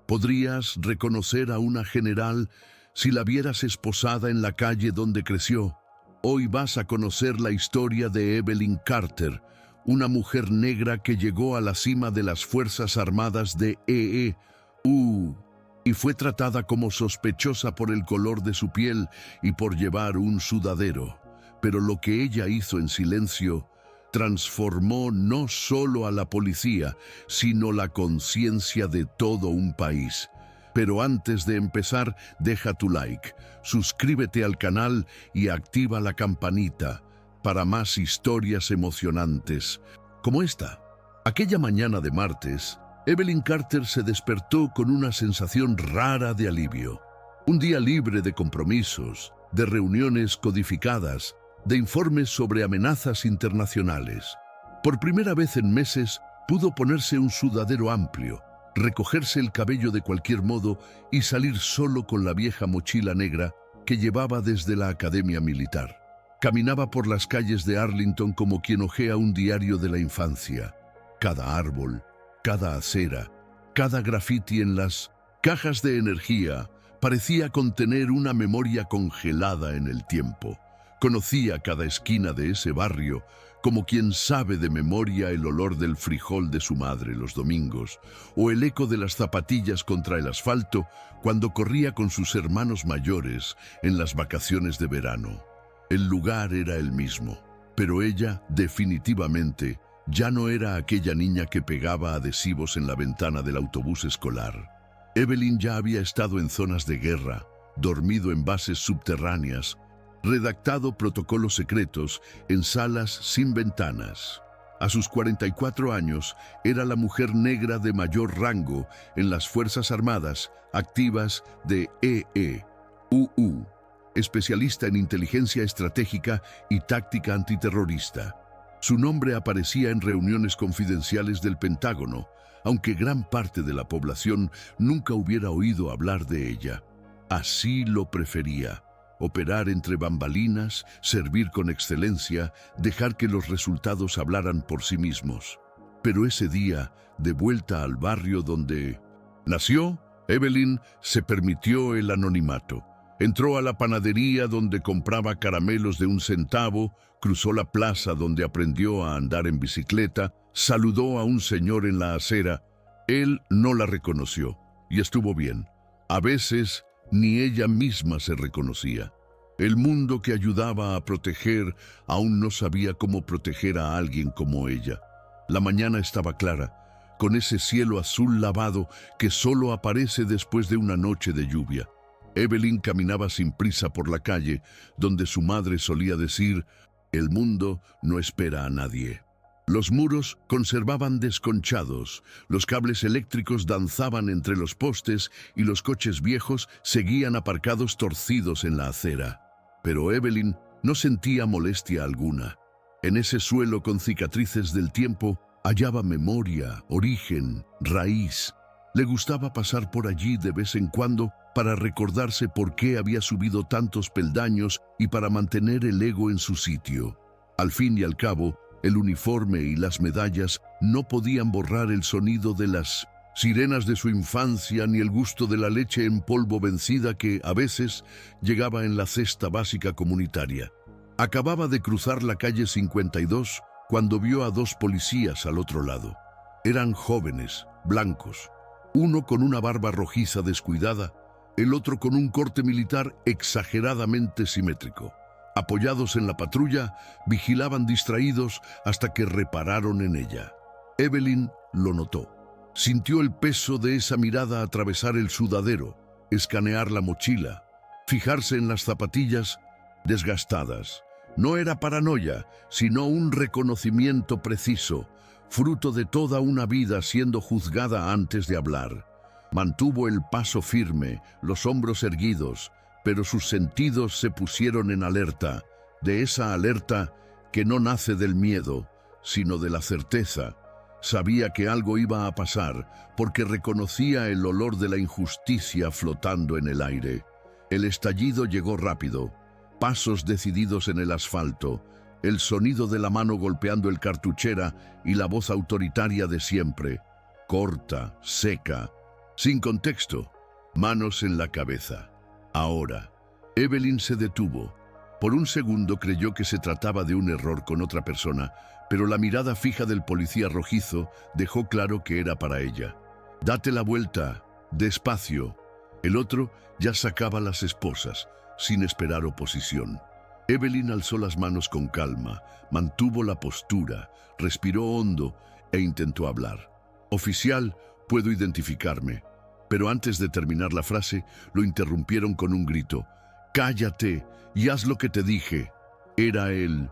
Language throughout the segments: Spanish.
Podrías reconocer a una general si la vieras esposada en la calle donde creció. Hoy vas a conocer la historia de Evelyn Carter, una mujer negra que llegó a la cima de las Fuerzas Armadas de EEU y fue tratada como sospechosa por el color de su piel y por llevar un sudadero. Pero lo que ella hizo en silencio transformó no solo a la policía, sino la conciencia de todo un país. Pero antes de empezar, deja tu like, suscríbete al canal y activa la campanita para más historias emocionantes, como esta. Aquella mañana de martes, Evelyn Carter se despertó con una sensación rara de alivio. Un día libre de compromisos, de reuniones codificadas, de informes sobre amenazas internacionales. Por primera vez en meses, pudo ponerse un sudadero amplio, recogerse el cabello de cualquier modo y salir solo con la vieja mochila negra que llevaba desde la academia militar. Caminaba por las calles de Arlington como quien hojea un diario de la infancia. Cada árbol, cada acera, cada grafiti en las cajas de energía parecía contener una memoria congelada en el tiempo. Conocía cada esquina de ese barrio como quien sabe de memoria el olor del frijol de su madre los domingos o el eco de las zapatillas contra el asfalto cuando corría con sus hermanos mayores en las vacaciones de verano. El lugar era el mismo, pero ella, definitivamente, ya no era aquella niña que pegaba adhesivos en la ventana del autobús escolar. Evelyn ya había estado en zonas de guerra, dormido en bases subterráneas, redactado protocolos secretos en salas sin ventanas. A sus 44 años, era la mujer negra de mayor rango en las Fuerzas Armadas activas de EEU, especialista en inteligencia estratégica y táctica antiterrorista. Su nombre aparecía en reuniones confidenciales del Pentágono, aunque gran parte de la población nunca hubiera oído hablar de ella. Así lo prefería: operar entre bambalinas, servir con excelencia, dejar que los resultados hablaran por sí mismos. Pero ese día, de vuelta al barrio donde nació, Evelyn se permitió el anonimato. Entró a la panadería donde compraba caramelos de 1 centavo, cruzó la plaza donde aprendió a andar en bicicleta, saludó a un señor en la acera. Él no la reconoció, y estuvo bien. A veces, ni ella misma se reconocía. El mundo que ayudaba a proteger aún no sabía cómo proteger a alguien como ella. La mañana estaba clara, con ese cielo azul lavado que solo aparece después de una noche de lluvia. Evelyn caminaba sin prisa por la calle, donde su madre solía decir: «El mundo no espera a nadie». Los muros conservaban desconchados, los cables eléctricos danzaban entre los postes y los coches viejos seguían aparcados torcidos en la acera. Pero Evelyn no sentía molestia alguna. En ese suelo con cicatrices del tiempo hallaba memoria, origen, raíz. Le gustaba pasar por allí de vez en cuando para recordarse por qué había subido tantos peldaños y para mantener el ego en su sitio. Al fin y al cabo, el uniforme y las medallas no podían borrar el sonido de las sirenas de su infancia ni el gusto de la leche en polvo vencida que, a veces, llegaba en la cesta básica comunitaria. Acababa de cruzar la calle 52 cuando vio a 2 policías al otro lado. Eran jóvenes, blancos, uno con una barba rojiza descuidada, el otro con un corte militar exageradamente simétrico. Apoyados en la patrulla, vigilaban distraídos hasta que repararon en ella. Evelyn lo notó. Sintió el peso de esa mirada atravesar el sudadero, escanear la mochila, fijarse en las zapatillas desgastadas. No era paranoia, sino un reconocimiento preciso, fruto de toda una vida siendo juzgada antes de hablar. Mantuvo el paso firme, los hombros erguidos, pero sus sentidos se pusieron en alerta, de esa alerta que no nace del miedo, sino de la certeza. Sabía que algo iba a pasar, porque reconocía el olor de la injusticia flotando en el aire. El estallido llegó rápido, pasos decididos en el asfalto, el sonido de la mano golpeando el cartuchera y la voz autoritaria de siempre, corta, seca. Sin contexto, manos en la cabeza. Ahora, Evelyn se detuvo. Por un segundo creyó que se trataba de un error con otra persona, pero la mirada fija del policía rojizo dejó claro que era para ella. «Date la vuelta, despacio». El otro ya sacaba las esposas, sin esperar oposición. Evelyn alzó las manos con calma, mantuvo la postura, respiró hondo e intentó hablar. «Oficial, puedo identificarme». Pero antes de terminar la frase, lo interrumpieron con un grito. «¡Cállate y haz lo que te dije!». Era el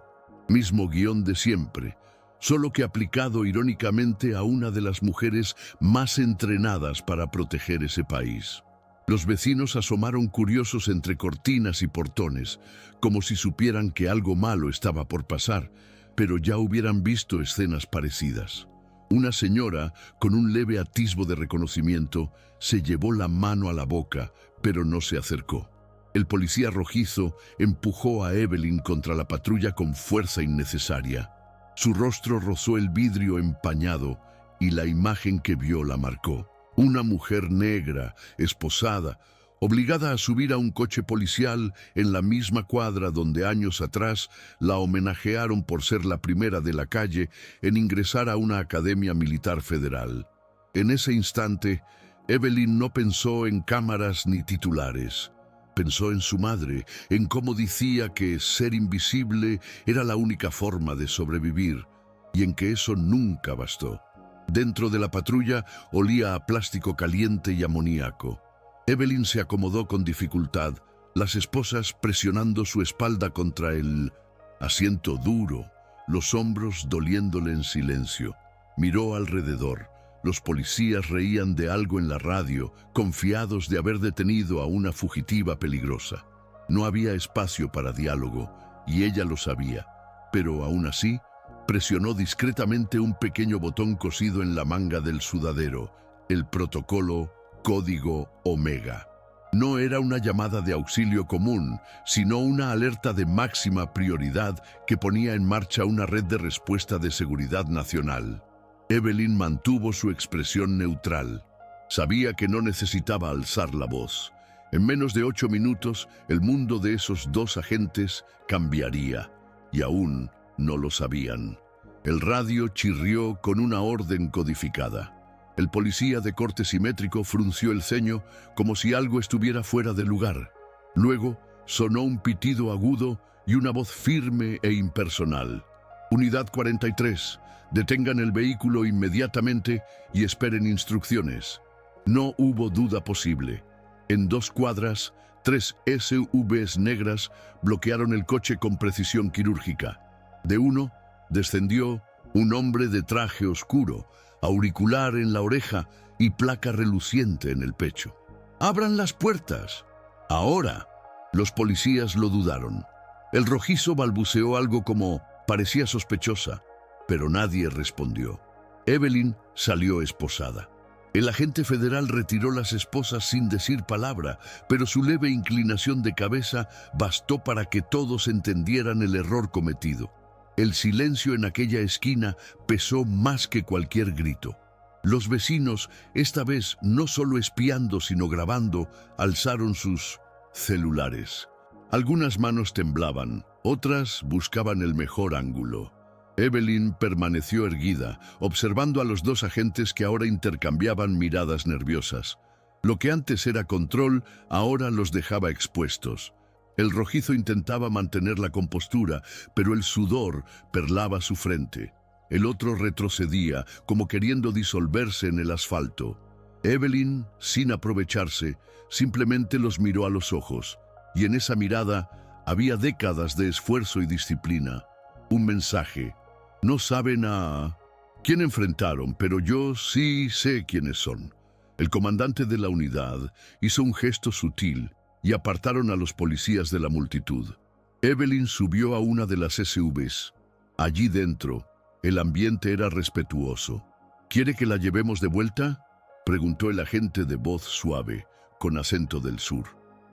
mismo guión de siempre, solo que aplicado irónicamente a una de las mujeres más entrenadas para proteger ese país. Los vecinos asomaron curiosos entre cortinas y portones, como si supieran que algo malo estaba por pasar, pero ya hubieran visto escenas parecidas. Una señora, con un leve atisbo de reconocimiento, se llevó la mano a la boca, pero no se acercó. El policía rojizo empujó a Evelyn contra la patrulla con fuerza innecesaria. Su rostro rozó el vidrio empañado y la imagen que vio la marcó. Una mujer negra, esposada, obligada a subir a un coche policial en la misma cuadra donde años atrás la homenajearon por ser la primera de la calle en ingresar a una academia militar federal. En ese instante, Evelyn no pensó en cámaras ni titulares. Pensó en su madre, en cómo decía que ser invisible era la única forma de sobrevivir, y en que eso nunca bastó. Dentro de la patrulla olía a plástico caliente y amoníaco. Evelyn se acomodó con dificultad, las esposas presionando su espalda contra el asiento duro, los hombros doliéndole en silencio. Miró alrededor. Los policías reían de algo en la radio, confiados de haber detenido a una fugitiva peligrosa. No había espacio para diálogo, y ella lo sabía, pero aún así presionó discretamente un pequeño botón cosido en la manga del sudadero, el protocolo Código Omega. No era una llamada de auxilio común, sino una alerta de máxima prioridad que ponía en marcha una red de respuesta de seguridad nacional. Evelyn mantuvo su expresión neutral. Sabía que no necesitaba alzar la voz. En menos de 8 minutos, el mundo de esos dos agentes cambiaría, y aún no lo sabían. El radio chirrió con una orden codificada. El policía de corte simétrico frunció el ceño como si algo estuviera fuera de lugar. Luego sonó un pitido agudo y una voz firme e impersonal. «Unidad 43, detengan el vehículo inmediatamente y esperen instrucciones». No hubo duda posible. En 2 cuadras, 3 SUVs negras bloquearon el coche con precisión quirúrgica. De uno descendió un hombre de traje oscuro, auricular en la oreja y placa reluciente en el pecho. «¡Abran las puertas!». «Ahora». Los policías lo dudaron. El rojizo balbuceó algo como «parecía sospechosa», pero nadie respondió. Evelyn salió esposada. El agente federal retiró las esposas sin decir palabra, pero su leve inclinación de cabeza bastó para que todos entendieran el error cometido. El silencio en aquella esquina pesó más que cualquier grito. Los vecinos, esta vez no solo espiando sino grabando, alzaron sus celulares. Algunas manos temblaban, otras buscaban el mejor ángulo. Evelyn permaneció erguida, observando a los dos agentes que ahora intercambiaban miradas nerviosas. Lo que antes era control, ahora los dejaba expuestos. El rojizo intentaba mantener la compostura, pero el sudor perlaba su frente. El otro retrocedía, como queriendo disolverse en el asfalto. Evelyn, sin aprovecharse, simplemente los miró a los ojos, y en esa mirada había décadas de esfuerzo y disciplina. Un mensaje. «No saben a quién enfrentaron, pero yo sí sé quiénes son». El comandante de la unidad hizo un gesto sutil y apartaron a los policías de la multitud. Evelyn subió a una de las SUVs. Allí dentro, el ambiente era respetuoso. «¿Quiere que la llevemos de vuelta?», preguntó el agente de voz suave, con acento del sur.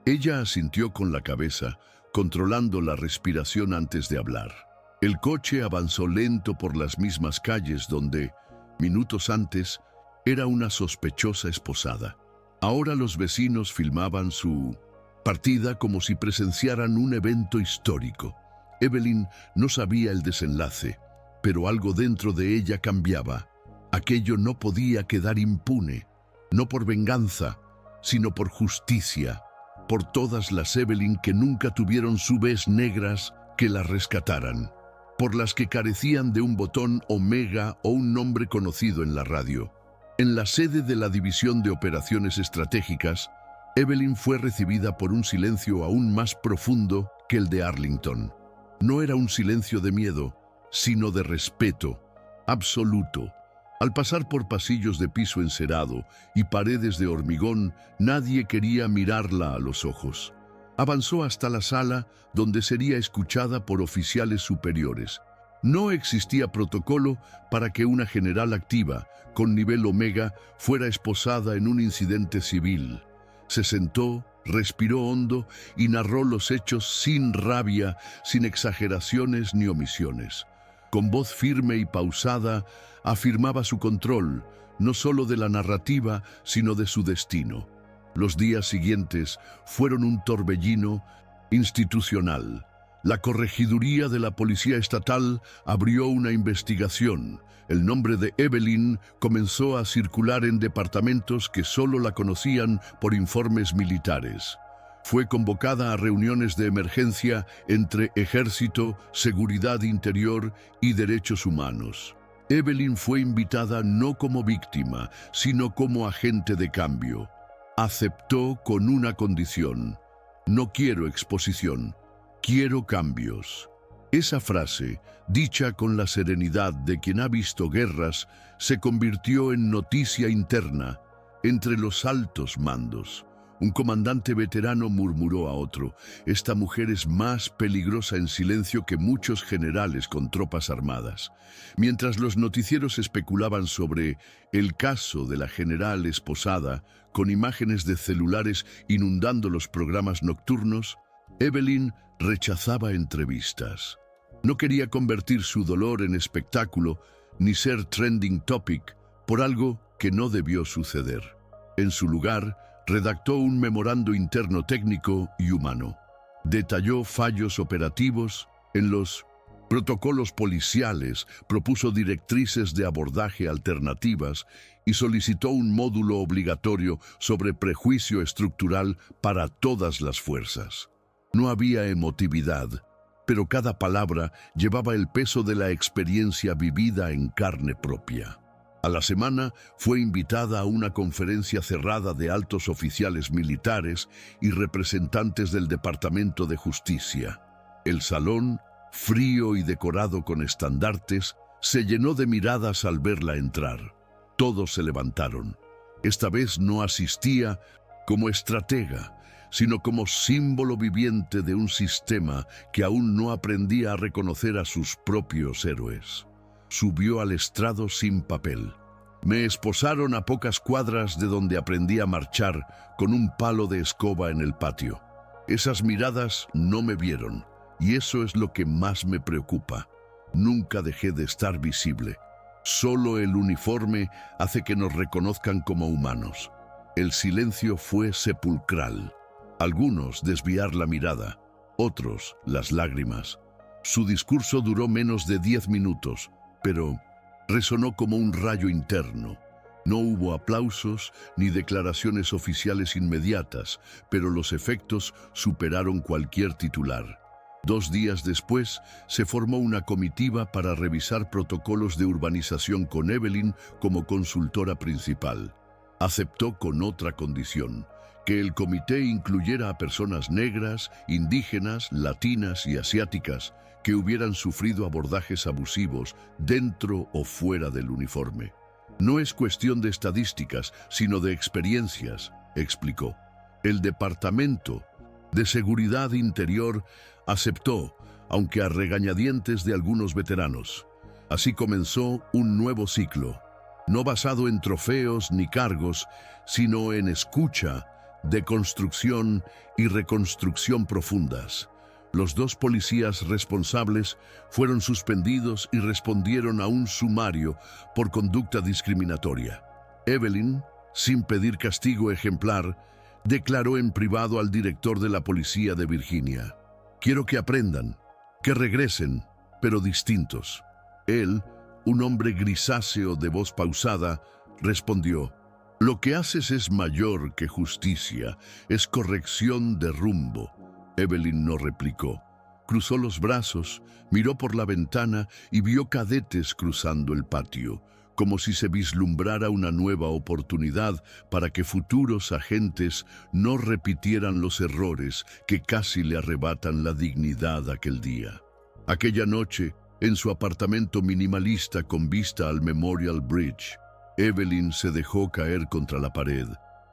Ella asintió con la cabeza, controlando la respiración antes de hablar. El coche avanzó lento por las mismas calles donde, minutos antes, era una sospechosa esposada. Ahora los vecinos filmaban su partida como si presenciaran un evento histórico. Evelyn no sabía el desenlace, pero algo dentro de ella cambiaba. Aquello no podía quedar impune, no por venganza, sino por justicia, por todas las Evelyn que nunca tuvieron subes negras que las rescataran, por las que carecían de un botón Omega o un nombre conocido en la radio. En la sede de la División de Operaciones Estratégicas, Evelyn fue recibida por un silencio aún más profundo que el de Arlington. No era un silencio de miedo, sino de respeto, absoluto. Al pasar por pasillos de piso encerado y paredes de hormigón, nadie quería mirarla a los ojos. Avanzó hasta la sala donde sería escuchada por oficiales superiores. No existía protocolo para que una general activa, con nivel Omega, fuera esposada en un incidente civil. Se sentó, respiró hondo y narró los hechos sin rabia, sin exageraciones ni omisiones. Con voz firme y pausada, afirmaba su control, no solo de la narrativa, sino de su destino. Los días siguientes fueron un torbellino institucional. La Corregiduría de la Policía Estatal abrió una investigación. El nombre de Evelyn comenzó a circular en departamentos que solo la conocían por informes militares. Fue convocada a reuniones de emergencia entre Ejército, Seguridad Interior y Derechos Humanos. Evelyn fue invitada no como víctima, sino como agente de cambio. Aceptó con una condición: no quiero exposición, quiero cambios. Esa frase, dicha con la serenidad de quien ha visto guerras, se convirtió en noticia interna entre los altos mandos. Un comandante veterano murmuró a otro: esta mujer es más peligrosa en silencio que muchos generales con tropas armadas. Mientras los noticieros especulaban sobre el caso de la general esposada, con imágenes de celulares inundando los programas nocturnos, Evelyn rechazaba entrevistas. No quería convertir su dolor en espectáculo ni ser trending topic por algo que no debió suceder. En su lugar, redactó un memorando interno técnico y humano. Detalló fallos operativos en los protocolos policiales, propuso directrices de abordaje alternativas y solicitó un módulo obligatorio sobre prejuicio estructural para todas las fuerzas. No había emotividad, pero cada palabra llevaba el peso de la experiencia vivida en carne propia. A la semana fue invitada a una conferencia cerrada de altos oficiales militares y representantes del Departamento de Justicia. El salón, frío y decorado con estandartes, se llenó de miradas al verla entrar. Todos se levantaron. Esta vez no asistía como estratega, sino como símbolo viviente de un sistema que aún no aprendía a reconocer a sus propios héroes. Subió al estrado sin papel. Me esposaron a pocas cuadras de donde aprendí a marchar con un palo de escoba en el patio. Esas miradas no me vieron, y eso es lo que más me preocupa. Nunca dejé de estar visible. Solo el uniforme hace que nos reconozcan como humanos. El silencio fue sepulcral. Algunos desviar la mirada, otros las lágrimas. Su discurso duró menos de 10 minutos, pero resonó como un rayo interno. No hubo aplausos ni declaraciones oficiales inmediatas, pero los efectos superaron cualquier titular. 2 días después, se formó una comitiva para revisar protocolos de urbanización con Evelyn como consultora principal. Aceptó con otra condición: que el comité incluyera a personas negras, indígenas, latinas y asiáticas que hubieran sufrido abordajes abusivos dentro o fuera del uniforme. No es cuestión de estadísticas, sino de experiencias, explicó. El Departamento de Seguridad Interior aceptó, aunque a regañadientes de algunos veteranos. Así comenzó un nuevo ciclo, no basado en trofeos ni cargos, sino en escucha, deconstrucción y reconstrucción profundas. Los 2 policías responsables fueron suspendidos y respondieron a un sumario por conducta discriminatoria. Evelyn sin pedir castigo ejemplar, declaró en privado al director de la policía de Virginia: «Quiero que aprendan, que regresen, pero distintos». Él, un hombre grisáceo de voz pausada, respondió: «Lo que haces es mayor que justicia, es corrección de rumbo». Evelyn no replicó. Cruzó los brazos, miró por la ventana y vio cadetes cruzando el patio, como si se vislumbrara una nueva oportunidad para que futuros agentes no repitieran los errores que casi le arrebatan la dignidad aquel día. Aquella noche, en su apartamento minimalista con vista al Memorial Bridge, Evelyn se dejó caer contra la pared,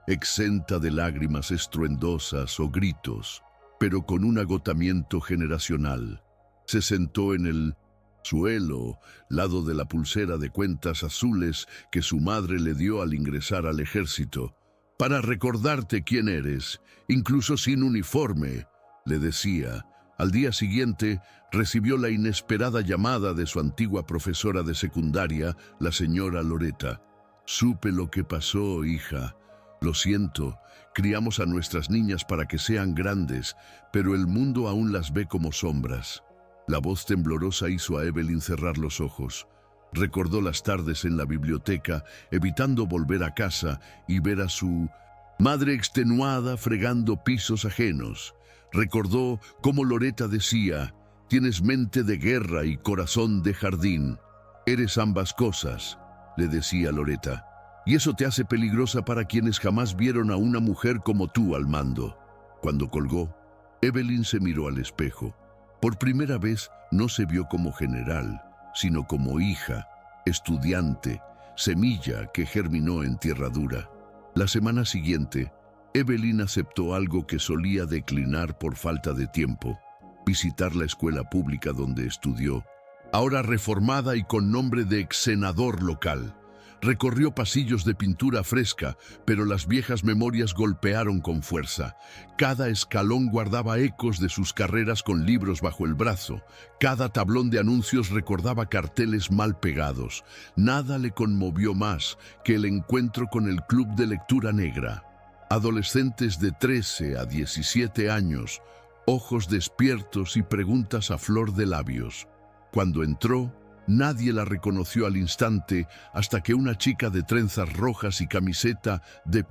exenta de lágrimas estruendosas o gritos, pero con un agotamiento generacional. Se sentó en el suelo, lado de la pulsera de cuentas azules que su madre le dio al ingresar al ejército. «Para recordarte quién eres, incluso sin uniforme», le decía. Al día siguiente, recibió la inesperada llamada de su antigua profesora de secundaria, la señora Loretta. «Supe lo que pasó, hija. Lo siento, criamos a nuestras niñas para que sean grandes, pero el mundo aún las ve como sombras». La voz temblorosa hizo a Evelyn cerrar los ojos. Recordó las tardes en la biblioteca, evitando volver a casa y ver a su madre extenuada fregando pisos ajenos. Recordó cómo Loretta decía: «Tienes mente de guerra y corazón de jardín». «Eres ambas cosas», le decía Loretta, «y eso te hace peligrosa para quienes jamás vieron a una mujer como tú al mando». Cuando colgó, Evelyn se miró al espejo. Por primera vez no se vio como general, sino como hija, estudiante, semilla que germinó en tierra dura. La semana siguiente, Evelyn aceptó algo que solía declinar por falta de tiempo: visitar la escuela pública donde estudió, ahora reformada y con nombre de ex senador local. Recorrió pasillos de pintura fresca, pero las viejas memorias golpearon con fuerza. Cada escalón guardaba ecos de sus carreras con libros bajo el brazo. Cada tablón de anuncios recordaba carteles mal pegados. Nada le conmovió más que el encuentro con el Club de Lectura Negra. Adolescentes de 13 a 17 años, ojos despiertos y preguntas a flor de labios. Cuando entró, nadie la reconoció al instante hasta que una chica de trenzas rojas y camiseta de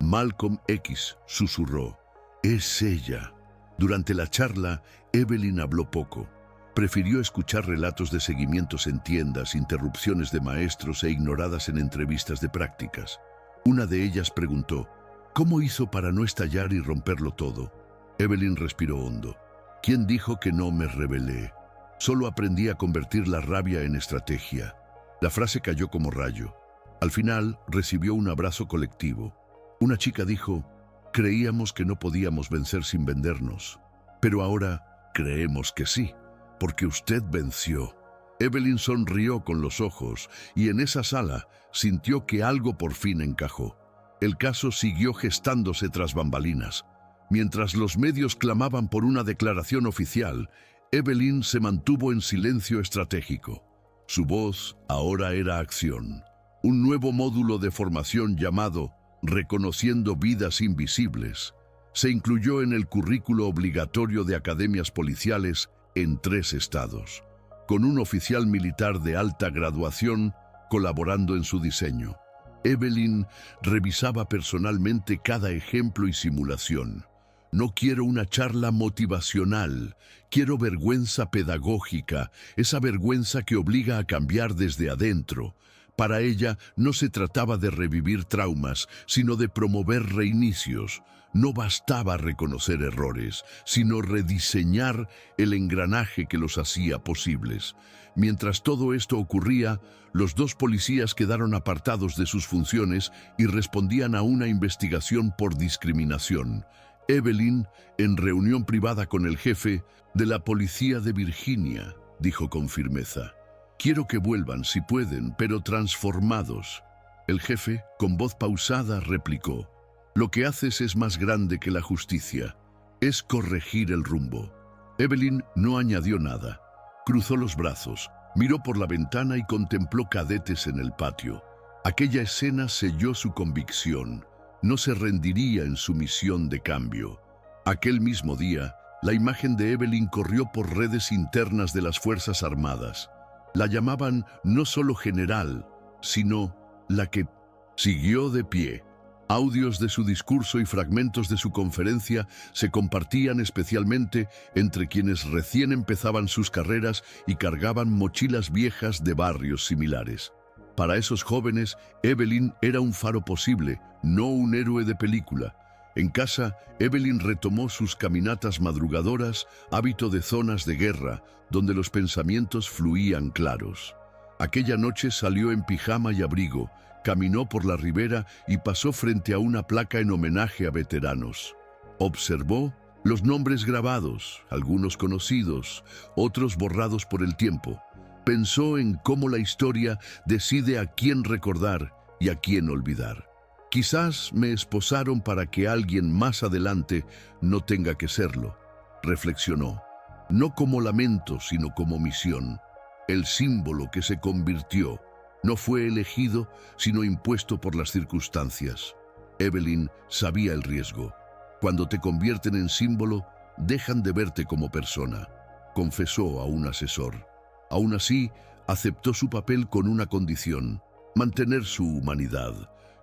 Malcolm X susurró: «Es ella». Durante la charla, Evelyn habló poco. Prefirió escuchar relatos de seguimientos en tiendas, interrupciones de maestros e ignoradas en entrevistas de prácticas. Una de ellas preguntó: «¿Cómo hizo para no estallar y romperlo todo?». Evelyn respiró hondo. «¿Quién dijo que no me rebelé? Solo aprendí a convertir la rabia en estrategia». La frase cayó como rayo. Al final, recibió un abrazo colectivo. Una chica dijo: «Creíamos que no podíamos vencer sin vendernos, pero ahora creemos que sí, porque usted venció». Evelyn sonrió con los ojos y en esa sala sintió que algo por fin encajó. El caso siguió gestándose tras bambalinas. Mientras los medios clamaban por una declaración oficial, Evelyn se mantuvo en silencio estratégico. Su voz ahora era acción. Un nuevo módulo de formación llamado Reconociendo Vidas Invisibles se incluyó en el currículo obligatorio de academias policiales en 3 estados, con un oficial militar de alta graduación colaborando en su diseño. Evelyn revisaba personalmente cada ejemplo y simulación. «No quiero una charla motivacional, quiero vergüenza pedagógica, esa vergüenza que obliga a cambiar desde adentro». Para ella no se trataba de revivir traumas, sino de promover reinicios. No bastaba reconocer errores, sino rediseñar el engranaje que los hacía posibles. Mientras todo esto ocurría, los 2 policías quedaron apartados de sus funciones y respondían a una investigación por discriminación. Evelyn, en reunión privada con el jefe de la policía de Virginia, dijo con firmeza: «Quiero que vuelvan si pueden, pero transformados». El jefe, con voz pausada, replicó: «Lo que haces es más grande que la justicia. Es corregir el rumbo». Evelyn no añadió nada. Cruzó los brazos, miró por la ventana y contempló cadetes en el patio. Aquella escena selló su convicción. No se rendiría en su misión de cambio. Aquel mismo día, la imagen de Evelyn corrió por redes internas de las Fuerzas Armadas. La llamaban no solo general, sino la que siguió de pie. Audios de su discurso y fragmentos de su conferencia se compartían especialmente entre quienes recién empezaban sus carreras y cargaban mochilas viejas de barrios similares. Para esos jóvenes, Evelyn era un faro posible, no un héroe de película. En casa, Evelyn retomó sus caminatas madrugadoras, hábito de zonas de guerra, donde los pensamientos fluían claros. Aquella noche salió en pijama y abrigo, caminó por la ribera y pasó frente a una placa en homenaje a veteranos. Observó los nombres grabados, algunos conocidos, otros borrados por el tiempo. Pensó en cómo la historia decide a quién recordar y a quién olvidar. Quizás me esposaron para que alguien más adelante no tenga que serlo, reflexionó. No como lamento, sino como misión. El símbolo que se convirtió no fue elegido, sino impuesto por las circunstancias. Evelyn sabía el riesgo. Cuando te convierten en símbolo, dejan de verte como persona, confesó a un asesor. Aún así, aceptó su papel con una condición: mantener su humanidad.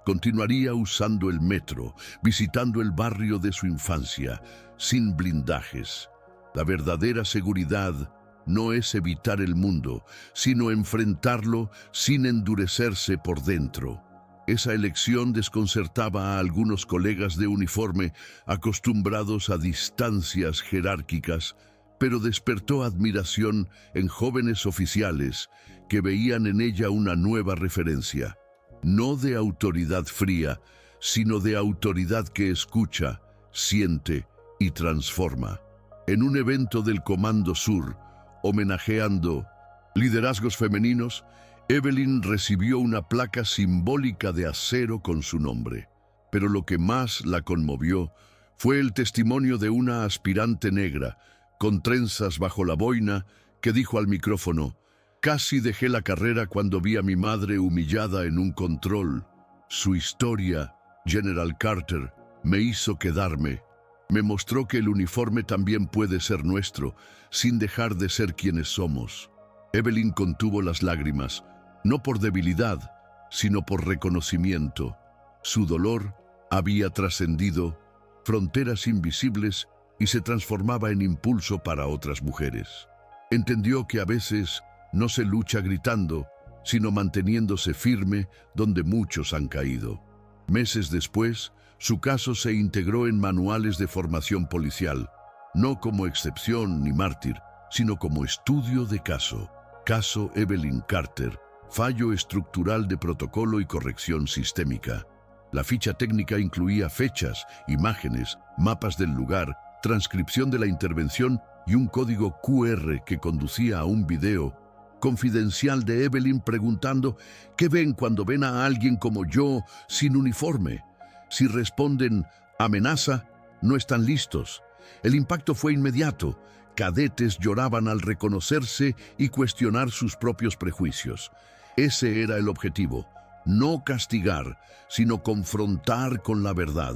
Continuaría usando el metro, visitando el barrio de su infancia, sin blindajes. La verdadera seguridad no es evitar el mundo, sino enfrentarlo sin endurecerse por dentro. Esa elección desconcertaba a algunos colegas de uniforme acostumbrados a distancias jerárquicas, pero despertó admiración en jóvenes oficiales que veían en ella una nueva referencia. No de autoridad fría, sino de autoridad que escucha, siente y transforma. En un evento del Comando Sur, homenajeando liderazgos femeninos, Evelyn recibió una placa simbólica de acero con su nombre. Pero lo que más la conmovió fue el testimonio de una aspirante negra, con trenzas bajo la boina, que dijo al micrófono: «Casi dejé la carrera cuando vi a mi madre humillada en un control. Su historia, General Carter, me hizo quedarme. Me mostró que el uniforme también puede ser nuestro, sin dejar de ser quienes somos». Evelyn contuvo las lágrimas, no por debilidad, sino por reconocimiento. Su dolor había trascendido fronteras invisibles y se transformaba en impulso para otras mujeres. Entendió que a veces no se lucha gritando, sino manteniéndose firme donde muchos han caído. Meses después, su caso se integró en manuales de formación policial, no como excepción ni mártir, sino como estudio de caso. Caso Evelyn Carter, fallo estructural de protocolo y corrección sistémica. La ficha técnica incluía fechas, imágenes, mapas del lugar, transcripción de la intervención y un código QR que conducía a un video confidencial de Evelyn preguntando ¿qué ven cuando ven a alguien como yo sin uniforme? Si responden amenaza, no están listos. El impacto fue inmediato. Cadetes lloraban al reconocerse y cuestionar sus propios prejuicios. Ese era el objetivo: no castigar, sino confrontar con la verdad.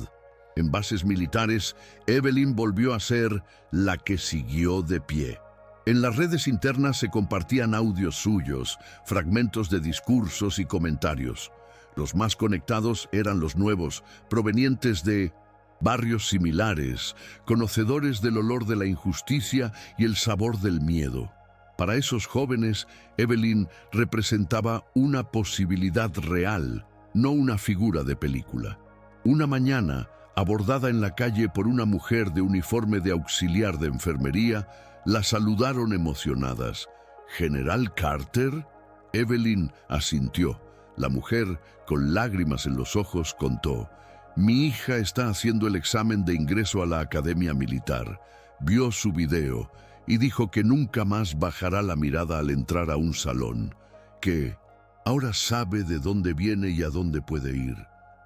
En bases militares, Evelyn volvió a ser la que siguió de pie. En las redes internas se compartían audios suyos, fragmentos de discursos y comentarios. Los más conectados eran los nuevos, provenientes de barrios similares, conocedores del olor de la injusticia y el sabor del miedo. Para esos jóvenes, Evelyn representaba una posibilidad real, no una figura de película. Una mañana, abordada en la calle por una mujer de uniforme de auxiliar de enfermería, la saludaron emocionadas. «¿General Carter?» Evelyn asintió. La mujer, con lágrimas en los ojos, contó: «Mi hija está haciendo el examen de ingreso a la Academia Militar. Vio su video y dijo que nunca más bajará la mirada al entrar a un salón, que ahora sabe de dónde viene y a dónde puede ir».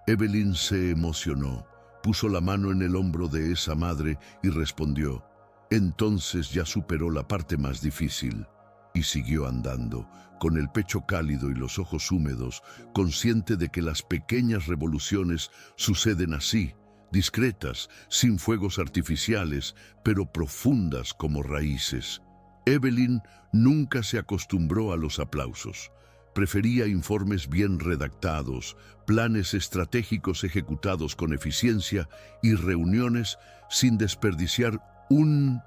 Evelyn se emocionó, puso la mano en el hombro de esa madre y respondió: «Entonces ya superó la parte más difícil». Y siguió andando, con el pecho cálido y los ojos húmedos, consciente de que las pequeñas revoluciones suceden así, discretas, sin fuegos artificiales, pero profundas como raíces. Evelyn nunca se acostumbró a los aplausos. Prefería informes bien redactados, planes estratégicos ejecutados con eficiencia y reuniones sin desperdiciar un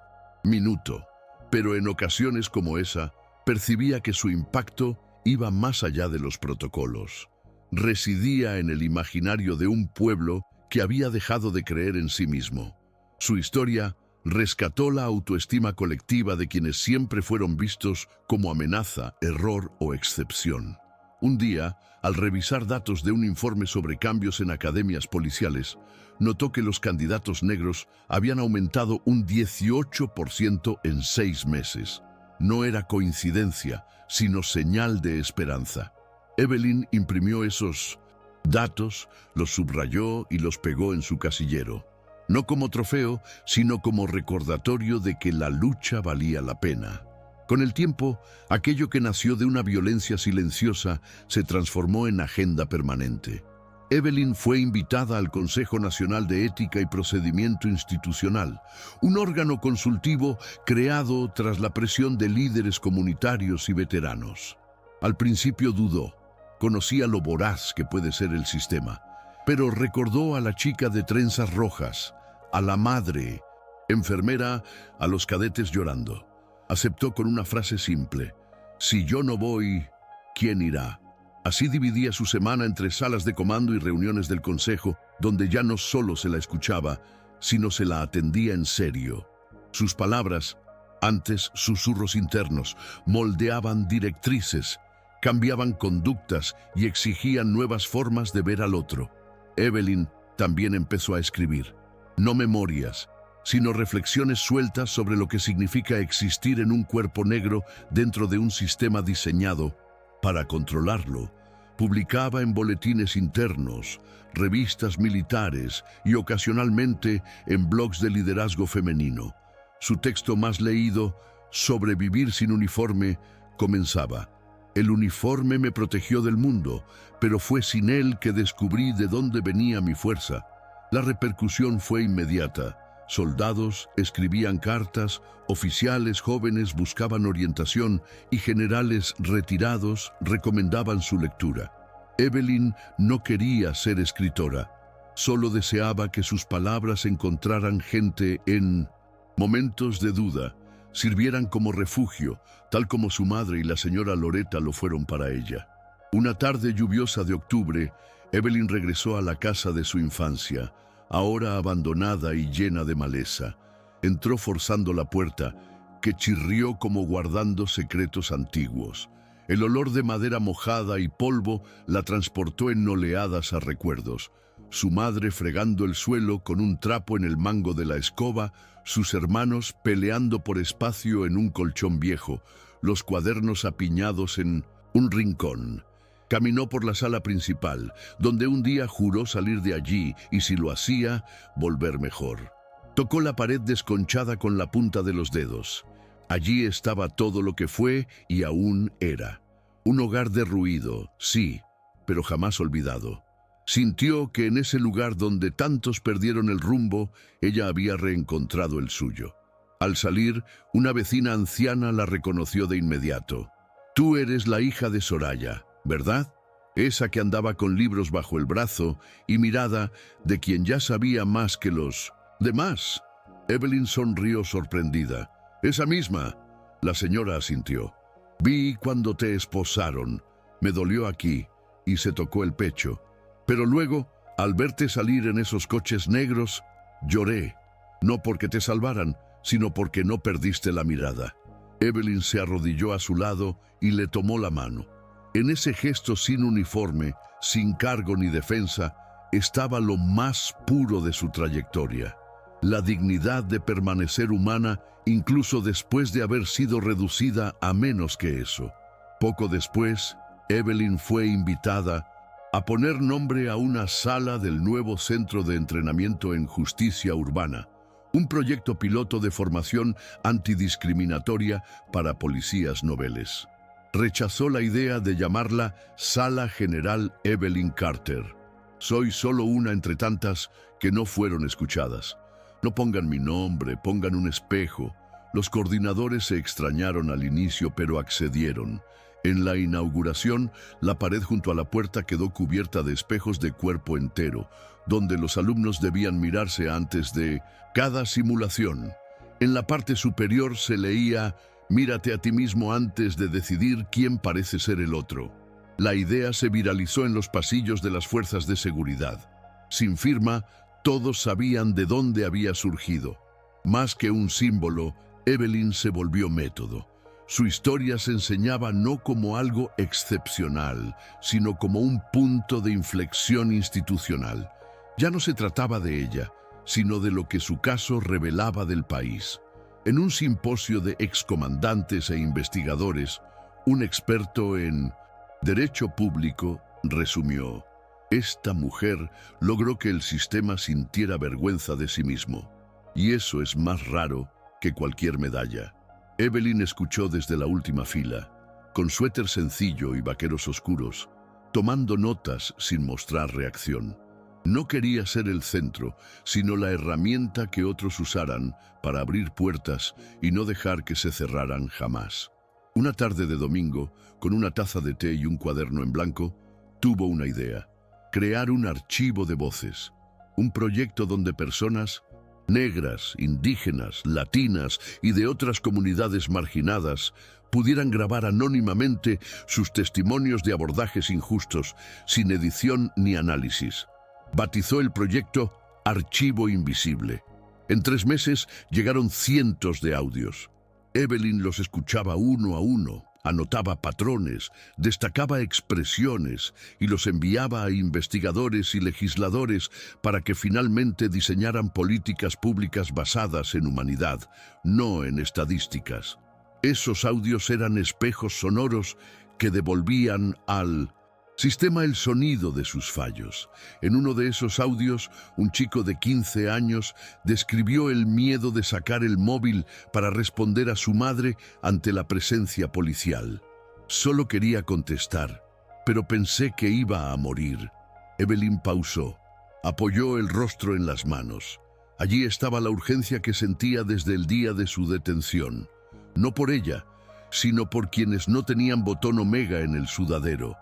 minuto. Pero en ocasiones como esa, percibía que su impacto iba más allá de los protocolos. Residía en el imaginario de un pueblo que había dejado de creer en sí mismo. Su historia rescató la autoestima colectiva de quienes siempre fueron vistos como amenaza, error o excepción. Un día, al revisar datos de un informe sobre cambios en academias policiales, notó que los candidatos negros habían aumentado un 18% en 6 meses. No era coincidencia, sino señal de esperanza. Evelyn imprimió esos datos, los subrayó y los pegó en su casillero. No como trofeo, sino como recordatorio de que la lucha valía la pena. Con el tiempo, aquello que nació de una violencia silenciosa se transformó en agenda permanente. Evelyn fue invitada al Consejo Nacional de Ética y Procedimiento Institucional, un órgano consultivo creado tras la presión de líderes comunitarios y veteranos. Al principio dudó, conocía lo voraz que puede ser el sistema, pero recordó a la chica de trenzas rojas, a la madre, enfermera, a los cadetes llorando. Aceptó con una frase simple: si yo no voy, ¿quién irá? Así dividía su semana entre salas de comando y reuniones del consejo, donde ya no solo se la escuchaba, sino se la atendía en serio. Sus palabras, antes susurros internos, moldeaban directrices, cambiaban conductas y exigían nuevas formas de ver al otro. Evelyn también empezó a escribir, no memorias, sino reflexiones sueltas sobre lo que significa existir en un cuerpo negro dentro de un sistema diseñado para controlarlo. Publicaba en boletines internos, revistas militares y ocasionalmente en blogs de liderazgo femenino. Su texto más leído, Sobrevivir sin uniforme, comenzaba: el uniforme me protegió del mundo, pero fue sin él que descubrí de dónde venía mi fuerza. La repercusión fue inmediata. Soldados escribían cartas, oficiales jóvenes buscaban orientación y generales retirados recomendaban su lectura. Evelyn no quería ser escritora, solo deseaba que sus palabras encontraran gente en momentos de duda, sirvieran como refugio, tal como su madre y la señora Loretta lo fueron para ella. Una tarde lluviosa de octubre, Evelyn regresó a la casa de su infancia, ahora abandonada y llena de maleza. Entró forzando la puerta, que chirrió como guardando secretos antiguos. El olor de madera mojada y polvo la transportó en oleadas a recuerdos. Su madre fregando el suelo con un trapo en el mango de la escoba, sus hermanos peleando por espacio en un colchón viejo, los cuadernos apiñados en un rincón. Caminó por la sala principal, donde un día juró salir de allí y, si lo hacía, volver mejor. Tocó la pared desconchada con la punta de los dedos. Allí estaba todo lo que fue y aún era. Un hogar derruido, sí, pero jamás olvidado. Sintió que en ese lugar donde tantos perdieron el rumbo, ella había reencontrado el suyo. Al salir, una vecina anciana la reconoció de inmediato. «Tú eres la hija de Soraya, ¿verdad? Esa que andaba con libros bajo el brazo y mirada de quien ya sabía más que los demás». Evelyn sonrió sorprendida. «Esa misma». La señora asintió. «Vi cuando te esposaron. Me dolió aquí», y se tocó el pecho. «Pero luego, al verte salir en esos coches negros, lloré. No porque te salvaran, sino porque no perdiste la mirada». Evelyn se arrodilló a su lado y le tomó la mano. En ese gesto sin uniforme, sin cargo ni defensa, estaba lo más puro de su trayectoria. La dignidad de permanecer humana incluso después de haber sido reducida a menos que eso. Poco después, Evelyn fue invitada a poner nombre a una sala del nuevo Centro de Entrenamiento en Justicia Urbana, un proyecto piloto de formación antidiscriminatoria para policías noveles. Rechazó la idea de llamarla Sala General Evelyn Carter. Soy solo una entre tantas que no fueron escuchadas. No pongan mi nombre, pongan un espejo. Los coordinadores se extrañaron al inicio, pero accedieron. En la inauguración, la pared junto a la puerta quedó cubierta de espejos de cuerpo entero, donde los alumnos debían mirarse antes de cada simulación. En la parte superior se leía: mírate a ti mismo antes de decidir quién parece ser el otro. La idea se viralizó en los pasillos de las fuerzas de seguridad. Sin firma, todos sabían de dónde había surgido. Más que un símbolo, Evelyn se volvió método. Su historia se enseñaba no como algo excepcional, sino como un punto de inflexión institucional. Ya no se trataba de ella, sino de lo que su caso revelaba del país. En un simposio de excomandantes e investigadores, un experto en derecho público resumió: esta mujer logró que el sistema sintiera vergüenza de sí mismo. Y eso es más raro que cualquier medalla. Evelyn escuchó desde la última fila, con suéter sencillo y vaqueros oscuros, tomando notas sin mostrar reacción. No quería ser el centro, sino la herramienta que otros usaran para abrir puertas y no dejar que se cerraran jamás. Una tarde de domingo, con una taza de té y un cuaderno en blanco, tuvo una idea: crear un archivo de voces, un proyecto donde personas negras, indígenas, latinas y de otras comunidades marginadas pudieran grabar anónimamente sus testimonios de abordajes injustos, sin edición ni análisis. Batizó el proyecto Archivo Invisible. En 3 meses llegaron cientos de audios. Evelyn los escuchaba uno a uno, anotaba patrones, destacaba expresiones y los enviaba a investigadores y legisladores para que finalmente diseñaran políticas públicas basadas en humanidad, no en estadísticas. Esos audios eran espejos sonoros que devolvían al sistema el sonido de sus fallos. En uno de esos audios, un chico de 15 años describió el miedo de sacar el móvil para responder a su madre ante la presencia policial. Solo quería contestar, pero pensé que iba a morir. Evelyn pausó, apoyó el rostro en las manos. Allí estaba la urgencia que sentía desde el día de su detención. No por ella, sino por quienes no tenían botón omega en el sudadero.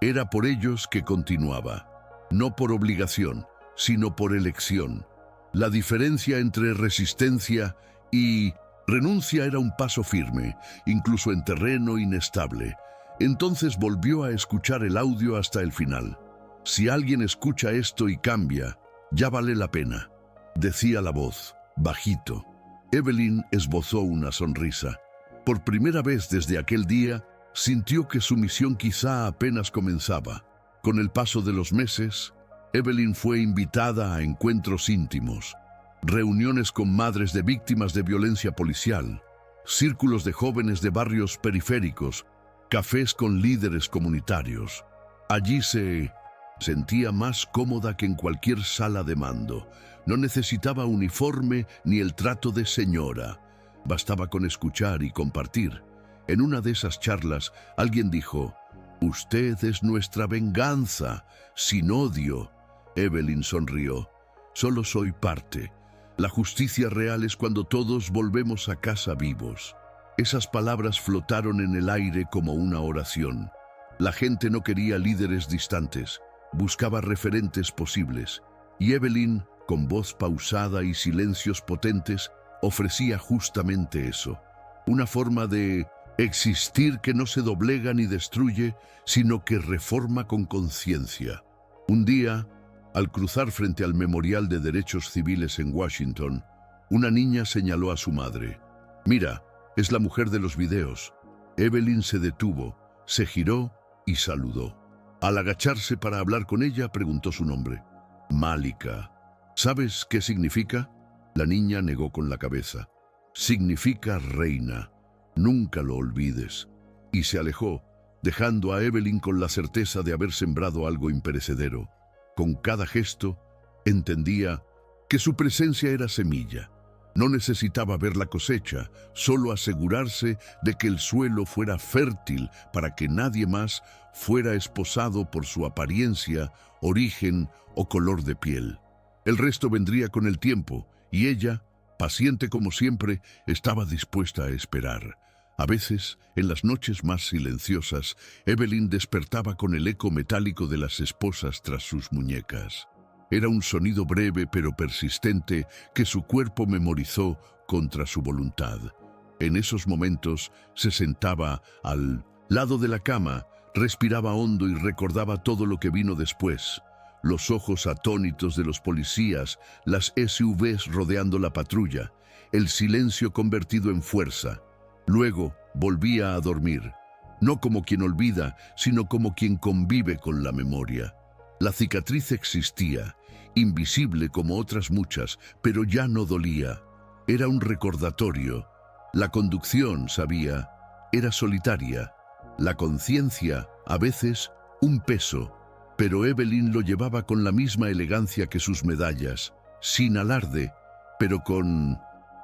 Era por ellos que continuaba, no por obligación, sino por elección. La diferencia entre resistencia y renuncia era un paso firme, incluso en terreno inestable. Entonces volvió a escuchar el audio hasta el final. Si alguien escucha esto y cambia, ya vale la pena, decía la voz, bajito. Evelyn esbozó una sonrisa. Por primera vez desde aquel día, sintió que su misión quizá apenas comenzaba. Con el paso de los meses, Evelyn fue invitada a encuentros íntimos, reuniones con madres de víctimas de violencia policial, círculos de jóvenes de barrios periféricos, cafés con líderes comunitarios. Allí se sentía más cómoda que en cualquier sala de mando. No necesitaba uniforme ni el trato de señora. Bastaba con escuchar y compartir. En una de esas charlas, alguien dijo: «Usted es nuestra venganza, sin odio». Evelyn sonrió. «Solo soy parte. La justicia real es cuando todos volvemos a casa vivos». Esas palabras flotaron en el aire como una oración. La gente no quería líderes distantes, buscaba referentes posibles. Y Evelyn, con voz pausada y silencios potentes, ofrecía justamente eso. Una forma de existir que no se doblega ni destruye, sino que reforma con conciencia. Un día, al cruzar frente al Memorial de Derechos Civiles en Washington, una niña señaló a su madre. «Mira, es la mujer de los videos». Evelyn se detuvo, se giró y saludó. Al agacharse para hablar con ella, preguntó su nombre. «Malika. ¿Sabes qué significa?». La niña negó con la cabeza. «Significa reina. Nunca lo olvides». Y se alejó, dejando a Evelyn con la certeza de haber sembrado algo imperecedero. Con cada gesto, entendía que su presencia era semilla. No necesitaba ver la cosecha, solo asegurarse de que el suelo fuera fértil para que nadie más fuera esposado por su apariencia, origen o color de piel. El resto vendría con el tiempo, y ella, paciente como siempre, estaba dispuesta a esperar. A veces, en las noches más silenciosas, Evelyn despertaba con el eco metálico de las esposas tras sus muñecas. Era un sonido breve pero persistente que su cuerpo memorizó contra su voluntad. En esos momentos se sentaba al lado de la cama, respiraba hondo y recordaba todo lo que vino después. Los ojos atónitos de los policías, las SUVs rodeando la patrulla, el silencio convertido en fuerza. Luego volvía a dormir, no como quien olvida, sino como quien convive con la memoria. La cicatriz existía, invisible como otras muchas, pero ya no dolía. Era un recordatorio. La conducción, sabía, era solitaria. La conciencia, a veces, un peso. Pero Evelyn lo llevaba con la misma elegancia que sus medallas, sin alarde, pero con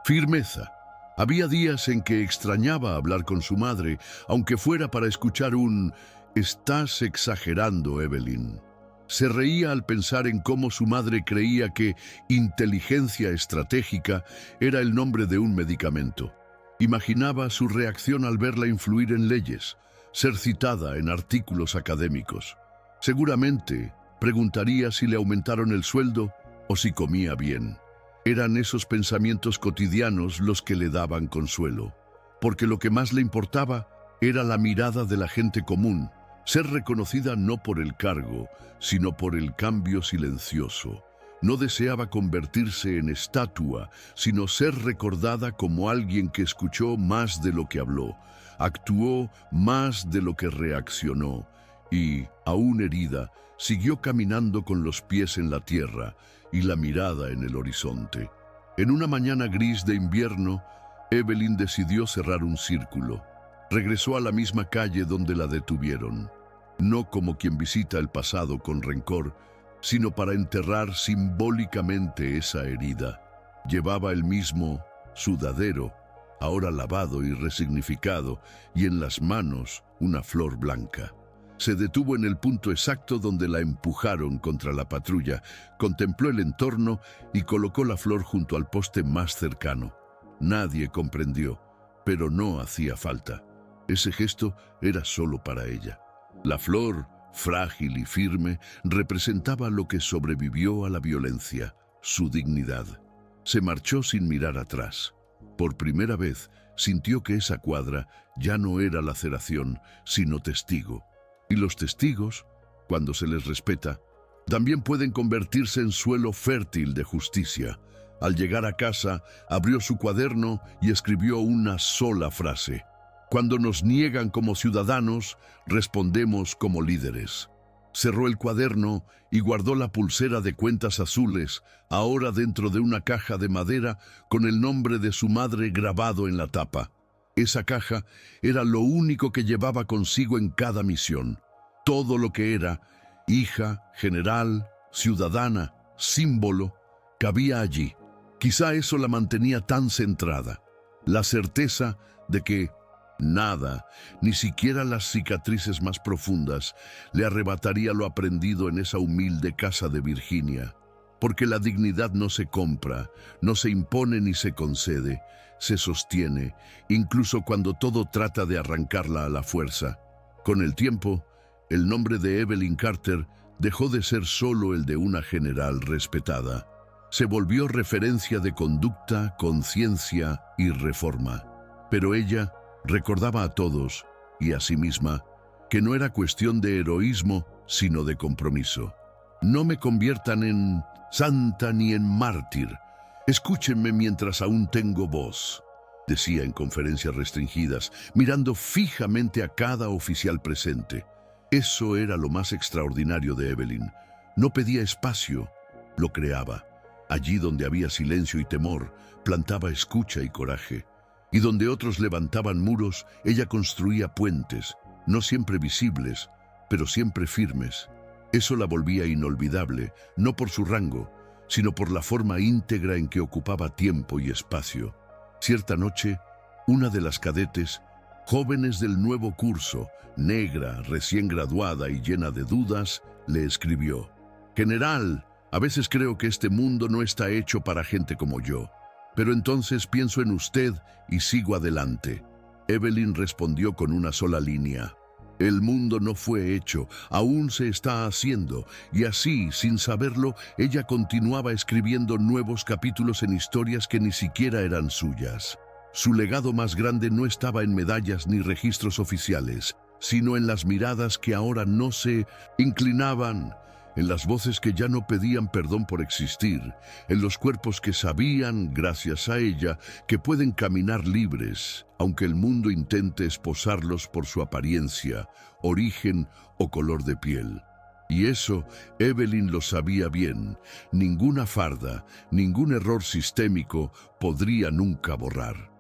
firmeza. Había días en que extrañaba hablar con su madre, aunque fuera para escuchar un «Estás exagerando, Evelyn». Se reía al pensar en cómo su madre creía que inteligencia estratégica era el nombre de un medicamento. Imaginaba su reacción al verla influir en leyes, ser citada en artículos académicos. Seguramente preguntaría si le aumentaron el sueldo o si comía bien. Eran esos pensamientos cotidianos los que le daban consuelo, porque lo que más le importaba era la mirada de la gente común, ser reconocida no por el cargo, sino por el cambio silencioso. No deseaba convertirse en estatua, sino ser recordada como alguien que escuchó más de lo que habló, actuó más de lo que reaccionó, y, aún herida, siguió caminando con los pies en la tierra y la mirada en el horizonte. En una mañana gris de invierno, Evelyn decidió cerrar un círculo. Regresó a la misma calle donde la detuvieron, no como quien visita el pasado con rencor, sino para enterrar simbólicamente esa herida. Llevaba el mismo sudadero, ahora lavado y resignificado, y en las manos una flor blanca. Se detuvo en el punto exacto donde la empujaron contra la patrulla, contempló el entorno y colocó la flor junto al poste más cercano. Nadie comprendió, pero no hacía falta. Ese gesto era solo para ella. La flor, frágil y firme, representaba lo que sobrevivió a la violencia, su dignidad. Se marchó sin mirar atrás. Por primera vez sintió que esa cuadra ya no era laceración, sino testigo. Y los testigos, cuando se les respeta, también pueden convertirse en suelo fértil de justicia. Al llegar a casa, abrió su cuaderno y escribió una sola frase: «Cuando nos niegan como ciudadanos, respondemos como líderes». Cerró el cuaderno y guardó la pulsera de cuentas azules, ahora dentro de una caja de madera con el nombre de su madre grabado en la tapa. Esa caja era lo único que llevaba consigo en cada misión. Todo lo que era, hija, general, ciudadana, símbolo, cabía allí. Quizá eso la mantenía tan centrada. La certeza de que nada, ni siquiera las cicatrices más profundas, le arrebataría lo aprendido en esa humilde casa de Virginia. Porque la dignidad no se compra, no se impone ni se concede, se sostiene, incluso cuando todo trata de arrancarla a la fuerza. Con el tiempo, el nombre de Evelyn Carter dejó de ser solo el de una general respetada. Se volvió referencia de conducta, conciencia y reforma. Pero ella recordaba a todos, y a sí misma, que no era cuestión de heroísmo, sino de compromiso. No me conviertan en santa ni en mártir. Escúchenme mientras aún tengo voz, decía en conferencias restringidas, mirando fijamente a cada oficial presente. Eso era lo más extraordinario de Evelyn. No pedía espacio, lo creaba. Allí donde había silencio y temor, plantaba escucha y coraje. Y donde otros levantaban muros, ella construía puentes, no siempre visibles, pero siempre firmes. Eso la volvía inolvidable, no por su rango, sino por la forma íntegra en que ocupaba tiempo y espacio. Cierta noche, una de las cadetes, jóvenes del nuevo curso, negra, recién graduada y llena de dudas, le escribió: «General, a veces creo que este mundo no está hecho para gente como yo, pero entonces pienso en usted y sigo adelante». Evelyn respondió con una sola línea: «El mundo no fue hecho, aún se está haciendo», y así, sin saberlo, ella continuaba escribiendo nuevos capítulos en historias que ni siquiera eran suyas. Su legado más grande no estaba en medallas ni registros oficiales, sino en las miradas que ahora no se inclinaban, en las voces que ya no pedían perdón por existir, en los cuerpos que sabían, gracias a ella, que pueden caminar libres, aunque el mundo intente esposarlos por su apariencia, origen o color de piel. Y eso, Evelyn lo sabía bien. Ninguna farda, ningún error sistémico podría nunca borrar.